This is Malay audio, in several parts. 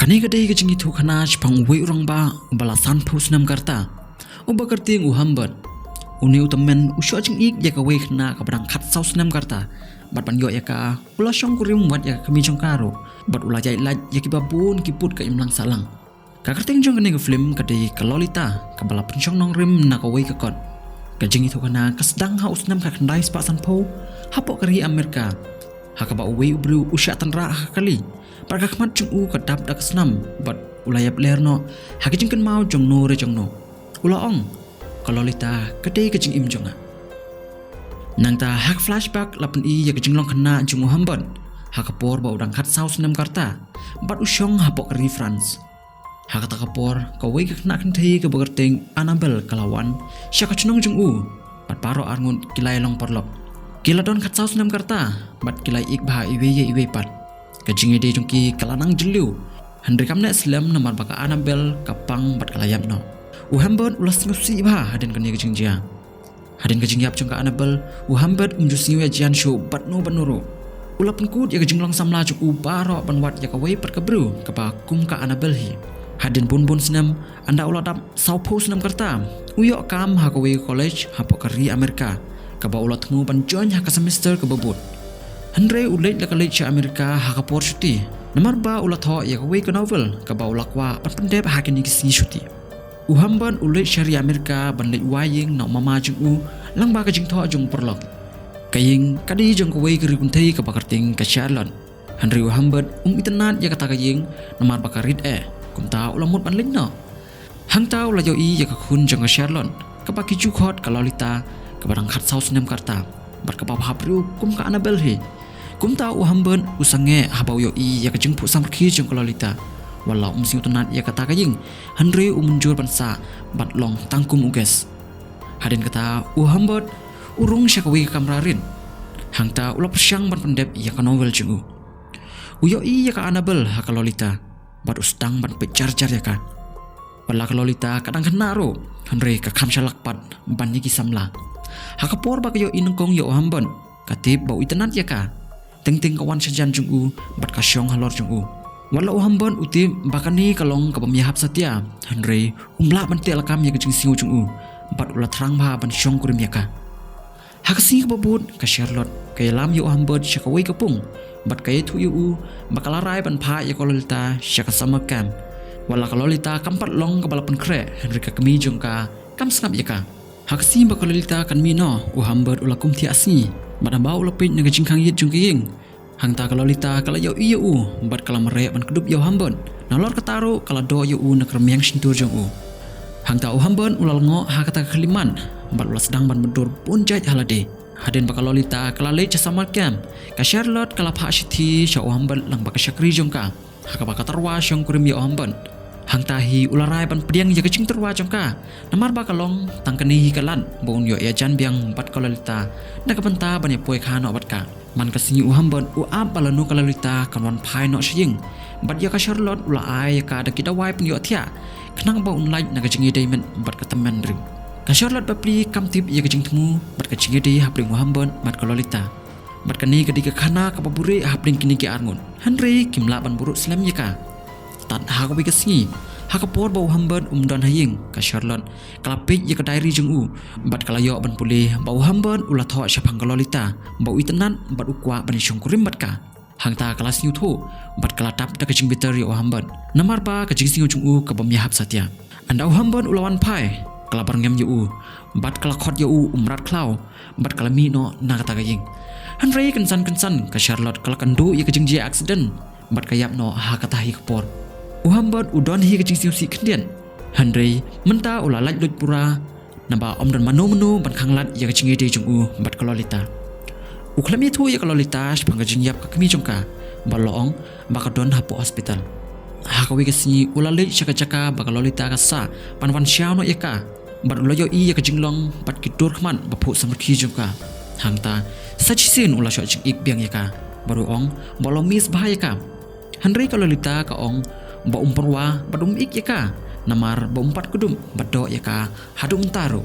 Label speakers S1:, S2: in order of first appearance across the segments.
S1: Kani kadai kejing itu kanaj pang wei urang ba balasan pus nam karta. Uba kerting uhambat. Uni utamen usyo jing ik ya ka wei kena ka badang khat saus nam karta. Bat ban yo ya ka ula syong kurim wat ya kami jong karo. Bat ula jai laj ya ki babun ki put ka imlang salang. Ka kerting jong kene ka film kadai ka lolita ka bala pensyong nong rim na ka wei ka kon. Kajing itu kana kasdang haus nam ka kendai spa sanpo hapok kari Amerika. Hakaba uwe ubru usya tanra kali. Parka kmat jong u kadap dak senam bat ulayap lerno hakijing kan mau jong no re jong no. Ula ong kalolita kadai kajing im jonga. Nang ta hak flashback lapan i ya kajing long kena jong Muhammad. Hakapor ba udang khat saus nam karta bat usyong hapok kari France. Hakata kapor kawai ka kena kentai ka bagerting Annabel kalawan syaka cunong jong u bat paro arngun kilay long porlok. Kila don khat saus nam karta bat kilay ik bah iwe ye iwe pat. Kajing ide jongki kalanang jeliu handri kamne Islam namar baka Annabel kapang bat kalayap no. Uhambet ulas ngusi bah haden kani kajing jia. Haden kajing yap jongka Annabel uhambet umjusi we jian shu bat no banuru. Ula penkut ya kajing long samla juk u baro banwat ya kawai pat kabru kapa kum ka Annabel hi. Haden bun senam anda ula dap saupo senam karta. Uyok kam hakawai college hapok kari Amerika. Kaba ula temu ban join haka semester kebebut. Andre ulit lakalait sa Amerika hakapor syuti. Namar ba ulat ho ya kawai ke novel kaba ulak wa pan pendep hakini kisi syuti. Uhamban ulit syari Amerika ban lait waying nak mama jeng u lang ba kajing tho jeng perlok. Kaying kadi jeng kawai ke rikuntai kaba kerting ke Charlotte. Andre uhambat itenat ya kata kaying namar ba karit kumta ulamut ban lait no. Hang tau la yoi ya kakun jeng ke Charlotte kaba kiju khot kalolita kabadang khat saus nem karta. Bar kaba habru kum ka Annabel hi. Kumta uhamban usange habau yo i ya kajeng pu samrki jeng kalolita. Walau umsing utunat ya kata kajing Henry umunjur bansa bat long tangkum uges. Haden kata uhambat urung syakawi kamrarin. Hangta ulap syang ban pendep ya ka novel jeng u. Uyo i ya ka Annabel ha kalolita. Bat ustang ban pejar-jar ya ka. Bala kalolita kadang kenaro Henry ka kam syalak pat ban yiki samla. Hakapor bak yo inengkong yo uhamban. Katip bau itenat ya ka. Ting kawan sajan jung u bat kasyong halor jung u. Walau uhamban uti bakani kalong kapamyahap satya. Henry umla banti alakam ya kajing singu jung u. Bat ulat terang bah ban syong kurim ya ka. Hakasi kababut ka Charlotte kaya lam yo uhamban syaka wai kapung. Bat kaya tu yo u bakalarai ban pa ya kololita syaka sama kam. Wala kalolita kampat long kabalapan kre Henry ka kami jung ka kam sengap ya ka. Hakasi bakalolita kan mino uhamban ulakum ti asni. Madambau lepit naga jingkang yit jung kiying. Hang ta kalolita kala yo iya u bat kala merek ban kedup yo hambon. Nalor kataru kala do yo u nakremyang sintur jung u. Hang ta u hambon ulal ngo ha kata keliman bat ulas sedang ban medur pun jait halade. Haden bakalolita kala le casama kem. Ka Charlotte kala pa siti sya u hambon lang baka syakri jung ka. Haka baka tarwa syong kurim yo hambon. Hang tahi ularai ban pediang ya kecing terwa jongka. Namar ba kalong tangkani hi kalan bon yo ya jan biang bat kalolita. Nakapenta ban ya poi khano bat ka. Man kasini uhamban uap balanu kalolita kanwan pai no sying. Bat ya ka Charlotte ula ai ka da kita wai pen yo atia. Kenang ba unlai naga jingi diamond bat ketemen ring. Ka Charlotte bapli kam tip ya kecing temu bat ka jingi di hapling uhamban bat kalolita. Bat kani kadika khana ka babure hapling kini ki arngun. Henry kimla ban buruk slam ya ka. Tat hakawi kasni hakapor bau hamban umdan haying ka Charlotte kalapik ya ka diary jeng u bat kalayo ban pulih bau hamban ulah tho syapang kalolita bau itenan bat ukwa ban syongkurim bat ka hangta kelas nyu thu bat kalatap da kajing bitter yo hamban namar ba kajing singu jeng u ka bamyahap satya anda hamban ulawan pai kalabar ngem yo u bat kalakot yo u umrat klau bat kalami no na kata kajing Henry kensan ka Charlotte kalakandu ya kajing jia accident bat kayap no ha kata hi kapor uhambat udon hi kecing siu si kendian. Henry menta ulalaj loj pura naba om dan manu ban khanglat ya kecing ide jung u bat kalolita. Uklami tu ya kalolita sepang kecing yap ka kami jongka balong bakadon hapo hospital. Hakawi kesini ulalaj syaka bakalolita kasa panwan syao no yaka bat ulayo i ya kecing long bat kidur kman bapu samrki jongka. Hangta sajisin ula syok jing ik biang yaka baru ong balong mis bahaya ka. Henry kalolita ka ong ba umperwa badum ik ya ka namar ba umpat kudum bado ya ka hadum taru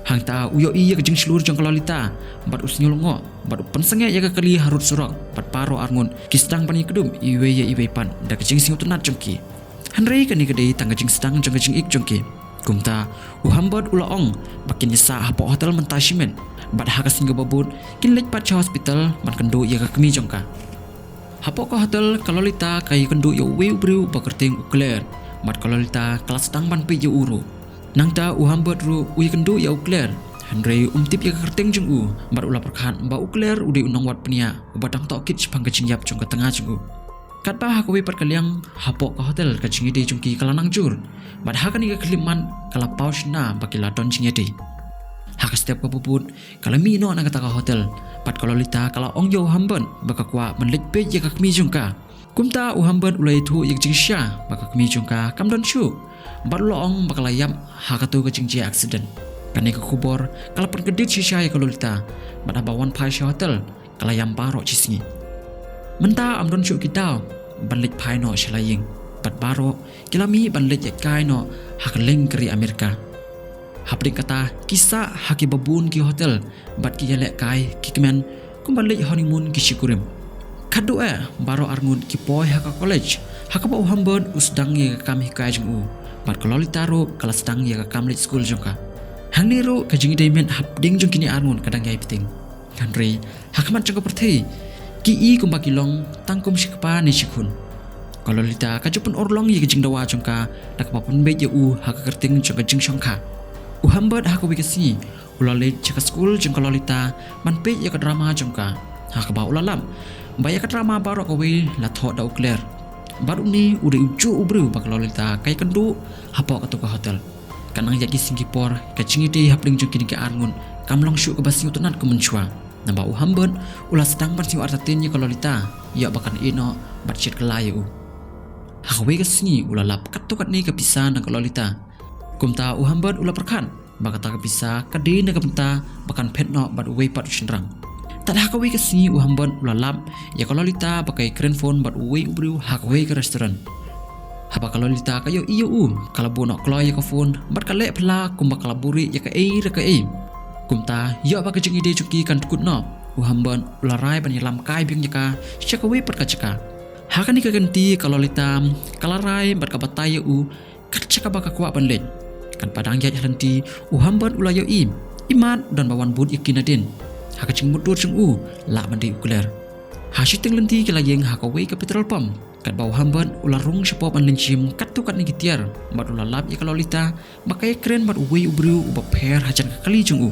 S1: hangta uyo iya kejing seluruh jong kalolita bat usnyul ngo bat pensenge ya ka kali harut surok bat paro arngun kisdang pani kudum iwe ya iwe pan da kejing sing utunat jongki Henry kani kadai tangga jing sedang jangga jing ik jongki. Kumta uhambot ula ong bakin yasa hapo hotel mentashimen. Bat haka singa babut kin lej pat cha hospital man kendu ya kami jongka. Hapo ko hotel kalolita kai kendu ya weu briu bakerting ukler. Bat kalolita kelas sedang ban pe ya uru. Nangta uhambot ru ui kendu ya ukler. Henry tip ya kerting jeng u. Bat ula perkhan ba ukler udi unang wat penia. Batang tokit sepang kecing yap jongka tengah jeng u. Kat bah aku wipat kaliang hapo ke hotel ka jingide jungki kalanang jur. Bad hakan iga keliman kala paus na bakila don jingide. Haka setiap kapuput kala mino na kata ka hotel. Bad kalolita kala ong yo hamban baka kwa menlek pe ya ka kmi jungka. Kumta u hamban ulai thu yek jingsha baka kmi jungka kam don shu. Bad lo ong bakala yam haka tu ka jingje accident. Kani ka kubor kala pergedit shisha ya kalolita. Bad abawan pai sha hotel kala yam baro cisingi. Menta amdon syuk kita banlik pai no shalaying bat baro kilami banlik yak kai no hakleng keri Amerika. Hapring kata kisah haki babun ki hotel bat ki yalek kai ki kemen kum banlik honeymoon ki shikurim. Kadu baro arngun ki poi haka college haka ba uhambon usdang ye kami kai jung u bat kalolita ro kala sedang ye kam lit school jongka. Hang ni ro ka jingi demen hapding jung kini arngun kadang yai piting. Henry hakamat jongka perthi ki i kumbakilong tangkum sikpa ni sikun. Kalau lita kajupun orlong ye kejing dawa jongka dak papun be ye u haka kerting jongka jing shongka. U hambat haka wikasi ulale jaka school jong kalau lita man pe ye ka drama jongka. Haka ba ulalam baya ka drama baro ka we la tho da ukler. Baru ni udah uju ubru ba kalau lita kai kendu hapa ka to ka hotel. Kanang yaki Singapore kajing ide hapling jong kini ka arngun kamlong syu ka basing utunan ku menchua. Namba uhambon ulah sedang bersiu artatinnya kalau lita ya bahkan ino batchet kelai u hawe kesini ulah lap katukat ni kepisah nang kalau lita kumta uhambon ulah perkan bakata kepisah kadi na kebenta bahkan petno bat uwe pat shenrang tak hawe kesini uhambon ulah lap ya kalau lita pakai keren phone bat uwe ubru hawe ke restoran haba kalau lita kayo iyo u kalau bono kloy ya ke phone bat kale pela kumbak kalaburi ya ke kumta yo ba kejing ide cuki kan tukut no uhamban ularai banyalam kai biang jaka syakawe per kacaka hakan ika ganti kalau litam kalarai bar kabatai u kacaka baka kwa banlen kan padang ya henti uhamban ulayo imat dan bawan bud yakinadin hakacing mudur jeng u la mandi ukuler hasiting lenti kilayeng hakawe ke petrol pump kat bau hamban ularung sepop an lencim katukat ni gitiar bat ulalap ya kalau lita makai keren bat uwe ubru ubaper hajan kali jeng u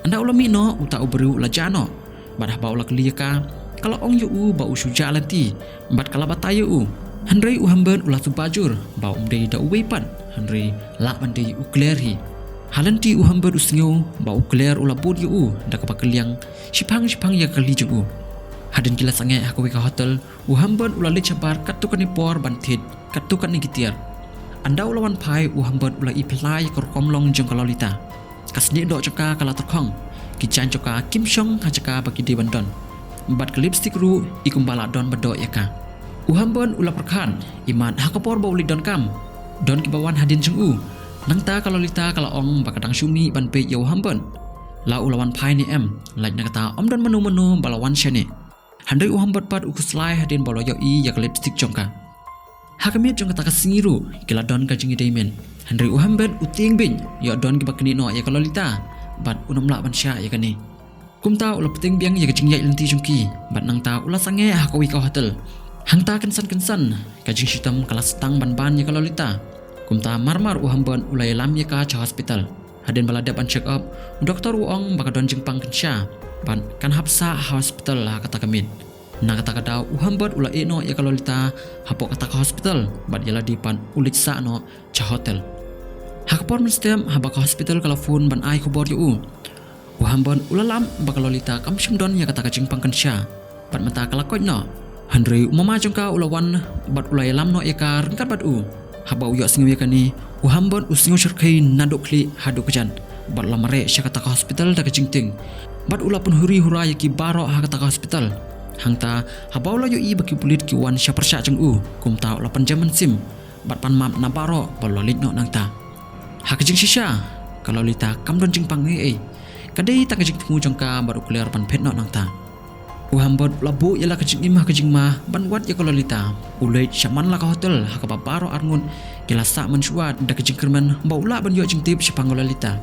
S1: anda ulami no uta ubru lajano badah bau la keliyaka kalau ong yu ba usuja lanti bat kala batayu Henry uhamban ulah tu bajur bau umdei da uwepan Henry la mandi ukleri halanti uhamban usngo bau ukler ulah bud yu da kapakeliang sipang ya kali jung hadin kila sange aku ka hotel uhamban ulah le cabar katukan ni por bantit katukan ni gitiar anda ulawan pai uhamban ulah iplai ka komlong jeng kalolita kasni dok caka kala terkong kican caka kim shong hacaka bagi di bandon bat lipstick ru ikum bala don bedok yaka uhambon ulah perkan iman hakapor bauli don kam don kibawan hadin jeng nangta kalolita kala ong bakadang syumi ban pe yo hambon la ulawan pai ni like nakata om don menu balawan shene handai uhambot pat ukuslai hadin balo yo yak lipstick jongka hakamit jong kata kasingiru kila don ka jingi daimen Henry uhambet uting bin ya don ki bakni no ya kalolita bat unam la ban sya ya kani kumta ula peting biang ya kajing ya lenti jungki bat nangta ula sange hakawi ka hotel hangta kensan kajing sitam kelas tang ban ya kalolita kumta marmar uhambon ula lam ya ka cha hospital hadin balada ban check up doktor uong baka don jingpang kensya ban kan hapsa hospital lah kata kamin na kata uhambot ula eno ya kalolita hapok kata ka hospital bat yala dipan ulit sa no cha hotel hakapor menstem habak hospital kala phone ban ai kubor yu uhambon ulalam bakalolita kamshim don ya kata kajing pangkensya bat mata kala koj no Henry umama jongka ulawan bat ulay lam no yakar kat bat haba uyak singu yakani uhambon usingu syarkai nadok kli hadu kejan bat lamare sya kata ka hospital da kajing ting bat ula pun huri hura yaki baro ha kata ka hospital hangta haba ula yu baki pulit ki wan sya persya jeng kumta ula panjaman sim bat pan map na baro balolit no nangta hakajing shisha kalau lita kam don jing pang kadai tak kajing temu jongka baru kuliar pan pet no nangta Uhambot labu ialah kejing imah ban wat ya Lolita. Ulai syaman lah ka hotel ha ka babaro arngun kila sa mensuat da kejing kerman baula ban yo jing tip sipang Lolita.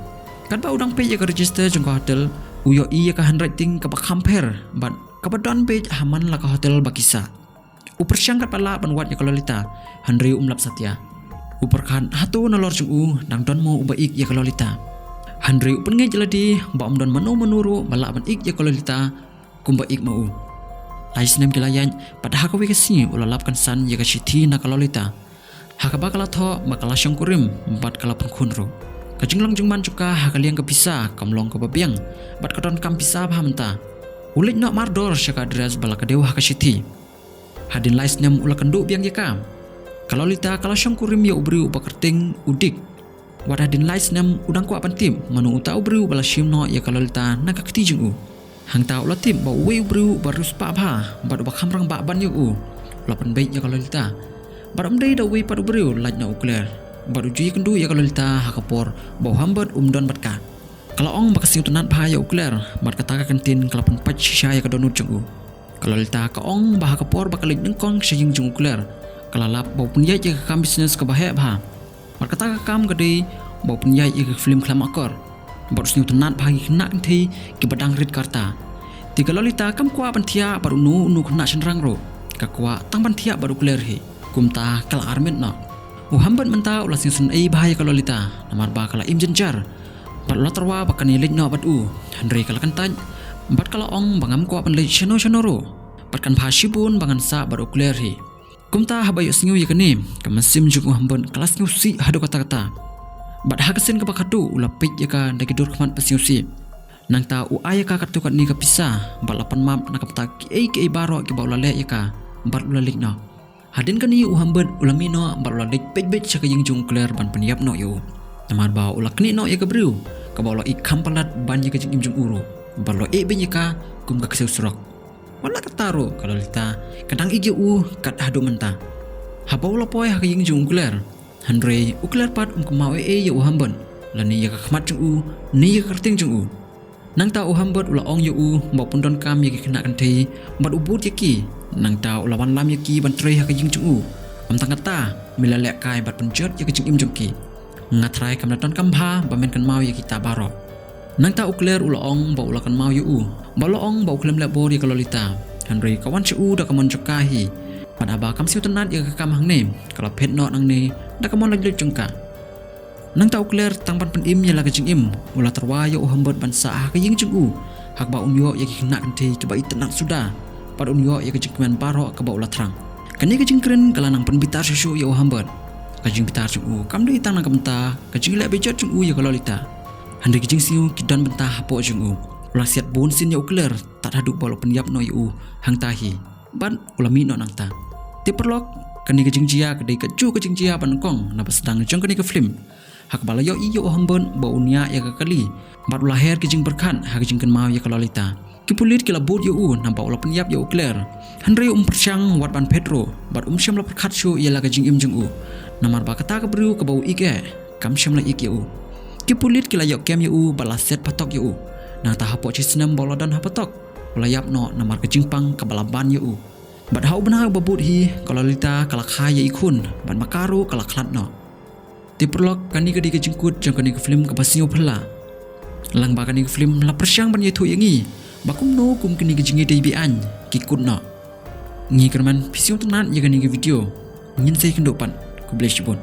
S1: Kan ba udang pe ya ka register jong ka hotel uyo iya ka handwriting ka ba compare ban ka ba don pe haman lah ka hotel bakisa. Upar syang kat pala ban wat ya Lolita. Handri umlap satya. Upar kan hatu nalor jung nang don mo ubaik ya Lolita. Handri upen ngai jeladi ba don menuru bala ban ik ya Lolita. Kumba ik mau lais nem kilayan pada haka wekasi ulalapkan san ya kashiti na Lolita haka bakala tho makala syangkurim bat kala pengkunro kajinglang jungman cuka haka liang kapisa kamlong ka babiang bat kadon kam pisa phamta ulit no mardor syaka adres bala kadewa haka shiti hadin lais nem ulakandu biang yaka Lolita kala syangkurim ya ubri upakerting udik wat hadin lais nem udang ku apantim manu uta ubri bala shimno ya Lolita na kakti hang tau latim ba wei bru barus pa bha bad ba khamrang ba ban yu lapan baik ya Lolita baram dei da wei padu bru laj na ukler baru ji kendu ya Lolita hakapor ba hambat don batka kalau ong ba kasing tunat bha ya ukler mat kata ka kantin kalapan pach shisha ya kadonut jung Lolita ka ong ba hakapor ba kalik nengkong sying jung ukler kalalap ba punya ya kam business ka bahe bha mat kata ka kam gade ba punya ya film klam akor baru sini tunat bagi kena nanti ke badang rit karta. Tiga Lolita kam kuah pantia baru nu kena senrang ro. Kakua tang pantia baru clear he. Kumta kala armet no. Uhambat menta ulah sing sun bahaya ka Lolita. Namar ba kala im jenjar. Baru la terwa bakan ilik no badu. Handre kala kantaj. Bat kala ong bangam kuah pan lej chano ro. Batkan phasibun bangan sa baru clear he. Kumta habayo singu yakani. Kamasim juk uhambat kelas nyu si hadu kata-kata. Bat hakasin ka bakadu ulapit ya ka dagidur kman pasiusi nang ta u aya ka katu kat ni ka pisa balapan map na kapta ki baro ki baulale ya ka bar ulalik no hadin kani uhambat ulamino bar ulalik pej sa kaying jung clear ban peniap no yo namar ba ulakni no ya ka bru ka baula ik kampalat ban ya ka jing jung uru bar lo ben ya ka kum ka keseu surok wala kataro ka Lolita kadang igi kat hadu menta habaula poy ha kaying jung clear Handre uklar pat kemawe ya uhamban lani ya kakmat jung ni ya kerting jung nang ta uhambat ula ong yu maupun don kam ya kena kanti bat ubut yaki nang ta ulawan lam yaki ban tre ha kajing jung am tangata milalek kai bat penjot ya kajing im jungki ngatrai kam don kam bha bamen kan mau ya kita baro nang ta ukler ula ong ba ula kan mau yu ba lo ong ba uklem labor ya Lolita Handre kawan cu da kamon jokahi pada ba kam siu tenat ya kam hang ne kalau pet no nang ne da kamon lagi jengka nang tau clear tang pan im ya la kajing im ulah terwa ya uhambat ban sa ka ying jung hak ba unyo ya kena kanti coba itenak sudah pada unyo ya kajing man baro ka ba ulah terang kani kajing keren kalanang pen bitar susu ya uhambat kajing bitar jung kam dei tang nang kamta kajing lek bejot jung ya Lolita hande kajing siu kidan bentah hapo jung ulah siat bon sin ya clear tak haduk balo penyap no yu hang tahi ban ulami no nang ta Tiperlok kani kajing jia kadai kaju kajing jia panengkong napa sedang jong kani ke film hak bala yo iyo hambon ba unia ya kali bat lahir kajing berkan hak kajing kan mau ya Lolita kipulit kila bud yo nampa ulah penyap yo clear Handre persyang wat ban Pedro bat syam la perkat shu ya la kajing im jung namar ba kata ka bru ka bau ike kam syam la ik yo kipulit kila yo kem yo bala set patok yo nang ta hapo chisnam bola dan hapatok ulayap no namar kajing pang ka balaban yo bat hau benar babut hi Lolita kalak haya ikun bat makaru kalak klat no Tiperlok kani kadi ke jengkut jang kani ke film ke pasio pela lang ba kani ke film la persyang ban yetu yangi bakum no kum kani ke jingi dei bi an kikut no ngi kerman pisio tenat ya kani ke video ngin sei kendopan ku bless bon